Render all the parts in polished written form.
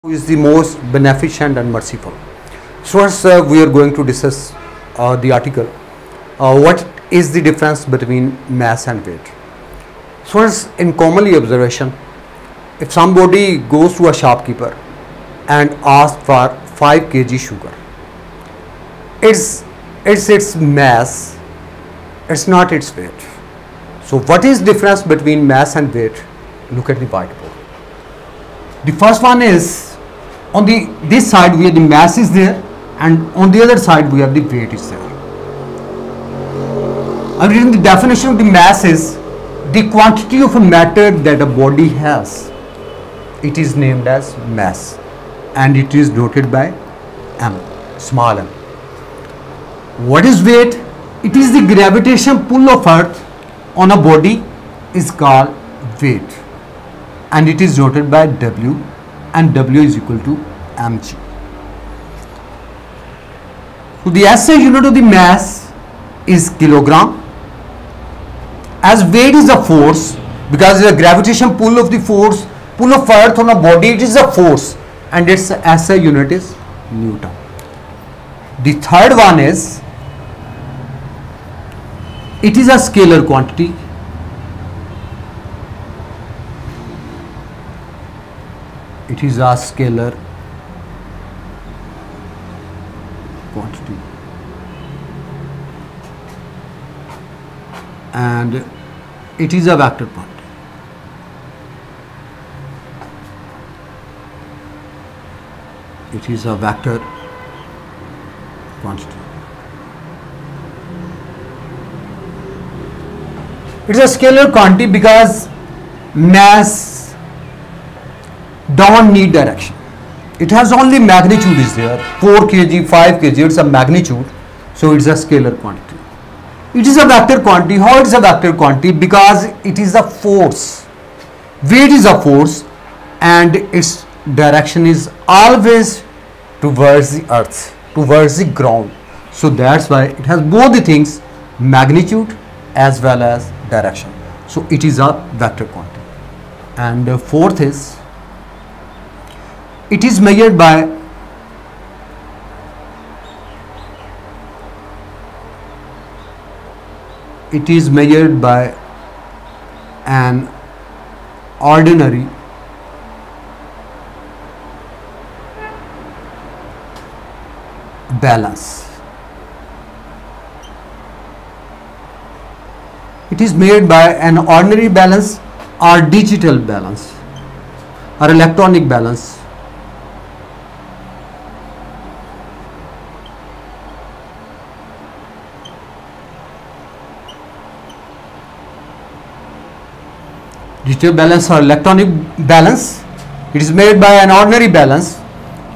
Who is the most beneficent and merciful. So first we are going to discuss the article what is the difference between mass and weight. So first, in commonly observation, if somebody goes to a shopkeeper and asks for 5 kg sugar, it's its mass, it's not its weight. So what is difference between mass and weight? Look at the whiteboard. The first one is, on this side we have the mass is there, and on the other side we have the weight is there. I'm reading the definition of the mass is the quantity of a matter that a body has. It is named as mass and it is denoted by m, small m. What is weight? It is the gravitation pull of earth on a body is called weight, and it is denoted by W, and W is equal to mg. So the SI unit of the mass is kilogram, as weight is a force, because the gravitation pull of the force, pull of earth on a body, it is a force, and its SI unit is Newton. The third one is, it is a scalar quantity. It is a scalar quantity, and it is a vector quantity. It is a vector quantity. It is a scalar quantity because mass don't need direction. It has only magnitude is there. 4 kg, 5 kg, it's a magnitude. So it's a scalar quantity. It is a vector quantity. How it is a vector quantity? Because it is a force. Weight is a force and its direction is always towards the earth, towards the ground. So that's why it has both the things, magnitude as well as direction. So it is a vector quantity. And fourth is, it is measured by an ordinary balance. It is made by an ordinary balance or digital balance or electronic balance. Digital balance or electronic balance, it is made by an ordinary balance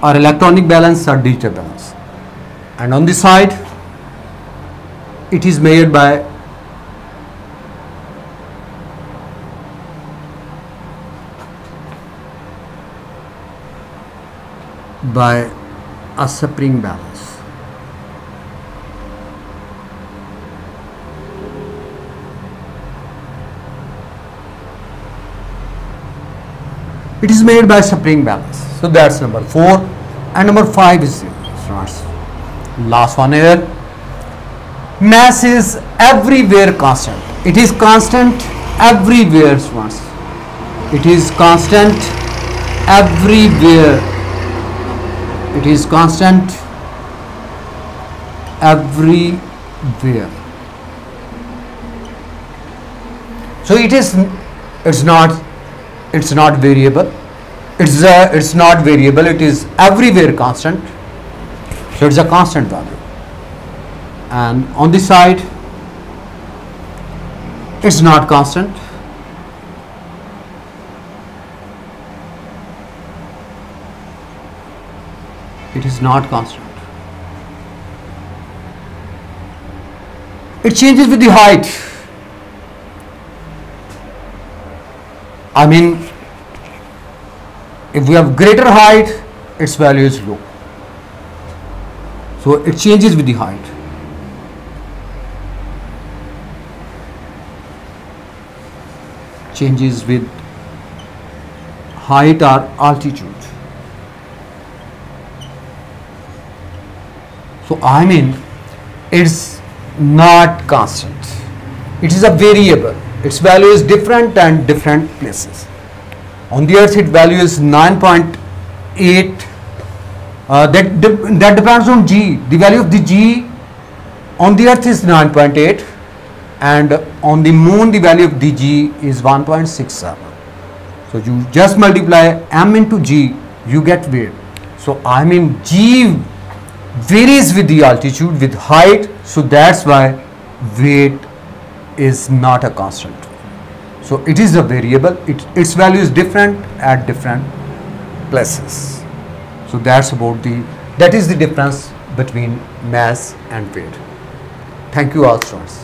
or electronic balance or digital balance. And on this side, it is made by a spring balance. It is made by spring balance. So that's number 4, and number 5 is last one here. Mass is everywhere constant. It is constant everywhere, students. It is constant everywhere. It is constant everywhere. So it's not variable. It's not variable. It is everywhere constant. So it's a constant value. And on this side, it's not constant. It is not constant. It changes with the height. I mean, if we have greater height, its value is low. So it changes with the height. Changes with height or altitude. So I mean it's not constant. It is a variable. Its value is different and different places. On the earth its value is 9.8. That depends on G. The value of the G on the earth is 9.8 and on the moon the value of the G is 1.67. So you just multiply m into G, you get weight. So I mean G varies with the altitude, with height, so that's why weight is not a constant. So it is a variable. Its value is different at different places. So that is the difference between mass and weight. Thank you all, students.